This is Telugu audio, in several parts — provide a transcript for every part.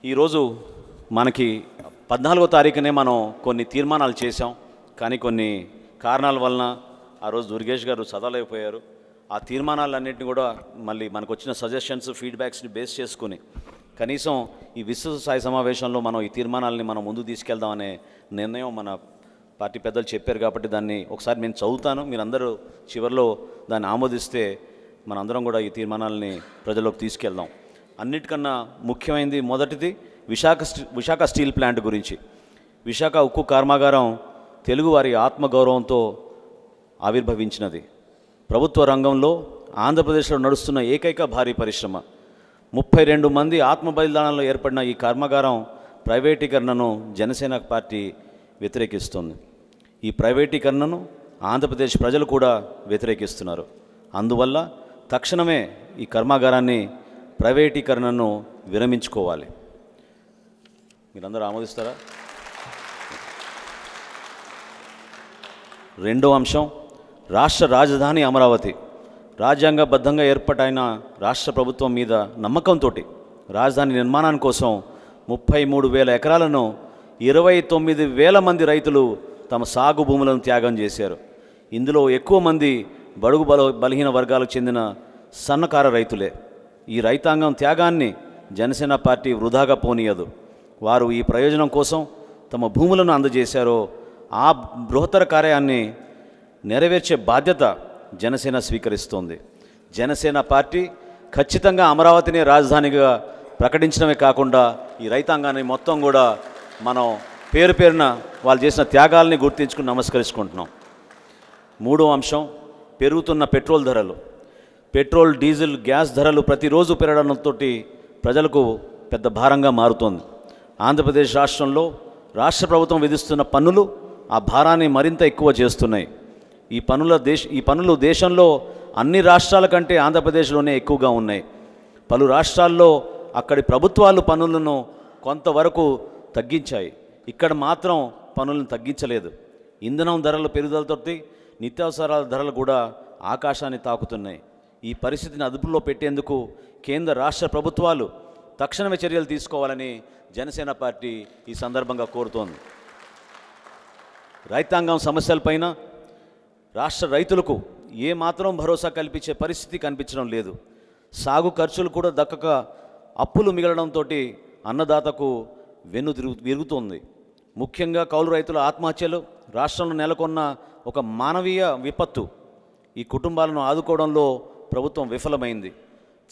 ఈరోజు మనకి 14వ తారీఖునే మనం కొన్ని తీర్మానాలు చేశాం. కానీ కొన్ని కారణాల వలన ఆ రోజు దుర్గేష్ గారు చదవలేకపోయారు. ఆ తీర్మానాలన్నింటినీ కూడా మళ్ళీ మనకు వచ్చిన సజెషన్స్, ఫీడ్బ్యాక్స్ని బేస్ చేసుకుని కనీసం ఈ విస్తృత స్థాయి సమావేశంలో మనం ఈ తీర్మానాలని మనం ముందుకు తీసుకెళ్దామనే నిర్ణయం మన పార్టీ పెద్దలు చెప్పారు. కాబట్టి దాన్ని ఒకసారి నేను చదువుతాను, మీరందరూ చివరిలో దాన్ని ఆమోదిస్తే మనందరం కూడా ఈ తీర్మానాలని ప్రజల్లోకి తీసుకెళ్దాం. అన్నిటికన్నా ముఖ్యమైనది మొదటిది విశాఖ స్టీల్ ప్లాంట్ గురించి. విశాఖ ఉక్కు కర్మాగారం తెలుగువారి ఆత్మగౌరవంతో ఆవిర్భవించినది. ప్రభుత్వ రంగంలో ఆంధ్రప్రదేశ్లో నడుస్తున్న ఏకైక భారీ పరిశ్రమ. 32 మంది ఆత్మ బలిదానాల్లో ఏర్పడిన ఈ కర్మాగారం ప్రైవేటీకరణను జనసేన పార్టీ వ్యతిరేకిస్తుంది. ఈ ప్రైవేటీకరణను ఆంధ్రప్రదేశ్ ప్రజలు కూడా వ్యతిరేకిస్తున్నారు. అందువల్ల తక్షణమే ఈ కర్మాగారాన్ని ప్రైవేటీకరణను విరమించుకోవాలి. మీరందరూ ఆమోదిస్తారా? రెండో అంశం, రాష్ట్ర రాజధాని అమరావతి. రాజ్యాంగబద్ధంగా ఏర్పాటైన రాష్ట్ర ప్రభుత్వం మీద నమ్మకంతో రాజధాని నిర్మాణాని కోసం 33,000 ఎకరాలను 29,000 మంది రైతులు తమ సాగు భూములను త్యాగం చేశారు. ఇందులో ఎక్కువ మంది బడుగు బలహీన వర్గాలకు చెందిన సన్నకారు రైతులే. ఈ రైతాంగం త్యాగాన్ని జనసేన పార్టీ వృధాగా పోనీయదు. వారు ఈ ప్రయోజనం కోసం తమ భూములను అందజేశారో ఆ బృహత్తర కార్యాన్ని నెరవేర్చే బాధ్యత జనసేన స్వీకరిస్తోంది. జనసేన పార్టీ ఖచ్చితంగా అమరావతిని రాజధానిగా ప్రకటించడమే కాకుండా ఈ రైతాంగాన్ని మొత్తం కూడా మనం పేరు పేరున వాళ్ళు చేసిన త్యాగాల్ని గుర్తించుకుని నమస్కరించుకుంటున్నాం. మూడో అంశం, పెరుగుతున్న పెట్రోల్ ధరలు. పెట్రోల్, డీజిల్, గ్యాస్ ధరలు ప్రతిరోజు పెరగడంతో ప్రజలకు పెద్ద భారంగా మారుతోంది. ఆంధ్రప్రదేశ్ రాష్ట్రంలో రాష్ట్ర ప్రభుత్వం విధిస్తున్న పన్నులు ఆ భారాన్ని మరింత ఎక్కువ చేస్తున్నాయి. ఈ పన్నులు దేశంలో అన్ని రాష్ట్రాల కంటే ఆంధ్రప్రదేశ్లోనే ఎక్కువగా ఉన్నాయి. పలు రాష్ట్రాల్లో అక్కడి ప్రభుత్వాలు పన్నులను కొంతవరకు తగ్గించాయి. ఇక్కడ మాత్రం పన్నులను తగ్గించలేదు. ఇంధనం ధరల పెరుగుదలతో నిత్యావసరాల ధరలు కూడా ఆకాశాన్ని తాకుతున్నాయి. ఈ పరిస్థితిని అదుపులో పెట్టేందుకు కేంద్ర రాష్ట్ర ప్రభుత్వాలు తక్షణమే చర్యలు తీసుకోవాలని జనసేన పార్టీ ఈ సందర్భంగా కోరుతోంది. రైతాంగం సమస్యలపైన రాష్ట్ర రైతులకు ఏమాత్రం భరోసా కల్పించే పరిస్థితి కనిపించడం లేదు. సాగు ఖర్చులు కూడా దక్కక అప్పులు మిగలడంతో అన్నదాతకు వెన్ను విరుగుతోంది. ముఖ్యంగా కౌలు రైతుల ఆత్మహత్యలు రాష్ట్రంలో నెలకొన్న ఒక మానవీయ విపత్తు. ఈ కుటుంబాలను ఆదుకోవడంలో ప్రభుత్వం విఫలమైంది.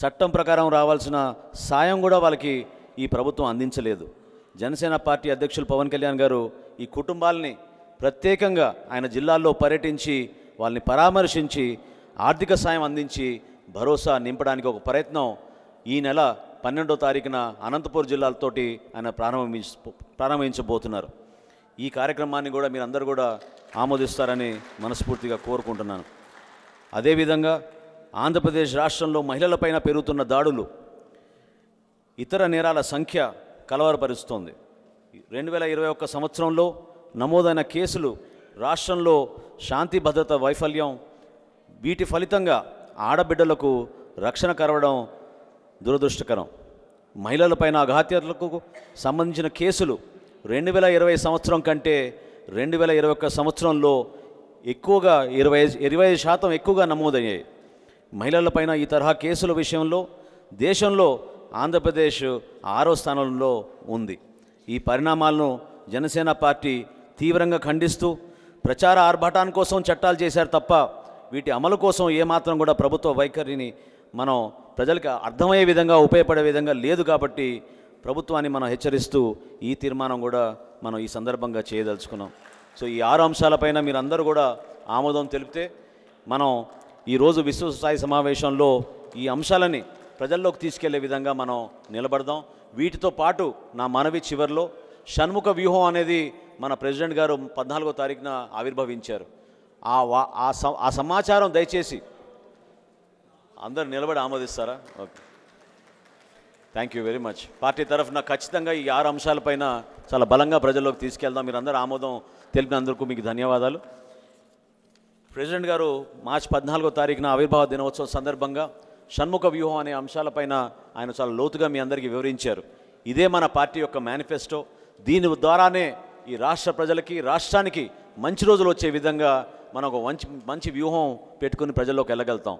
చట్టం ప్రకారం రావాల్సిన సాయం కూడా వాళ్ళకి ఈ ప్రభుత్వం అందించలేదు. జనసేన పార్టీ అధ్యక్షులు పవన్ కళ్యాణ్ గారు ఈ కుటుంబాలని ప్రత్యేకంగా ఆయన జిల్లాల్లో పర్యటించి వాళ్ళని పరామర్శించి ఆర్థిక సాయం అందించి భరోసా నింపడానికి ఒక ప్రయత్నం ఈ నెల 12వ తారీఖున అనంతపురం జిల్లాలతోటి ఆయన ప్రారంభించబోతున్నారు. ఈ కార్యక్రమాన్ని కూడా మీరందరూ కూడా ఆమోదిస్తారని మనస్ఫూర్తిగా కోరుకుంటున్నాను. అదేవిధంగా ఆంధ్రప్రదేశ్ రాష్ట్రంలో మహిళలపైన పెరుగుతున్న దాడులు, ఇతర నేరాల సంఖ్య కలవరపరుస్తోంది. 2021 సంవత్సరంలో నమోదైన కేసులు, రాష్ట్రంలో శాంతి భద్రత వైఫల్యం, వీటి ఫలితంగా ఆడబిడ్డలకు రక్షణ కరవడం దురదృష్టకరం. మహిళలపైన అఘాత్యాలకు సంబంధించిన కేసులు 2020 సంవత్సరం కంటే 2021 సంవత్సరంలో ఎక్కువగా 25% ఎక్కువగా నమోదయ్యాయి. మహిళలపైన ఈ తరహా కేసుల విషయంలో దేశంలో ఆంధ్రప్రదేశ్ 6వ స్థానంలో ఉంది. ఈ పరిణామాలను జనసేన పార్టీ తీవ్రంగా ఖండిస్తూ ప్రచార ఆర్భాటాని కోసం చట్టాలు చేశారు తప్ప వీటి అమలు కోసం ఏమాత్రం కూడా ప్రభుత్వ వైఖరిని మనం ప్రజలకు అర్థమయ్యే విధంగా, ఉపయోగపడే విధంగా లేదు. కాబట్టి ప్రభుత్వాన్ని మనం హెచ్చరిస్తూ ఈ తీర్మానం కూడా మనం ఈ సందర్భంగా చేయదలుచుకున్నాం. సో ఈ 6 అంశాలపైన మీరందరూ కూడా ఆమోదం తెలిపితే మనం ఈరోజు విస్తృత స్థాయి సమావేశంలో ఈ అంశాలని ప్రజల్లోకి తీసుకెళ్లే విధంగా మనం నిలబడదాం. వీటితో పాటు నా మనవి చివరిలో షణ్ముఖ వ్యూహం అనేది మన ప్రెసిడెంట్ గారు 14వ తారీఖున ఆవిర్భవించారు. ఆ సమాచారం దయచేసి అందరు నిలబడి ఆమోదిస్తారా? Okay, thank you very much. Party తరఫున ఖచ్చితంగా ఈ 6 అంశాలపైన చాలా బలంగా ప్రజల్లోకి తీసుకెళ్దాం. మీరందరూ ఆమోదం తెలిపినందుకు మీకు ధన్యవాదాలు. ప్రెసిడెంట్ గారు మార్చి 14వ తారీఖున ఆవిర్భావ దినోత్సవం సందర్భంగా షణ్ముఖ వ్యూహం అనే అంశాలపైన ఆయన చాలా లోతుగా మీ అందరికీ వివరించారు. ఇదే మన పార్టీ యొక్క మేనిఫెస్టో. దీని ద్వారానే ఈ రాష్ట్ర ప్రజలకి, రాష్ట్రానికి మంచి రోజులు వచ్చే విధంగా మనం ఒక మంచి వ్యూహం పెట్టుకుని ప్రజల్లోకి వెళ్ళగలుగుతాం.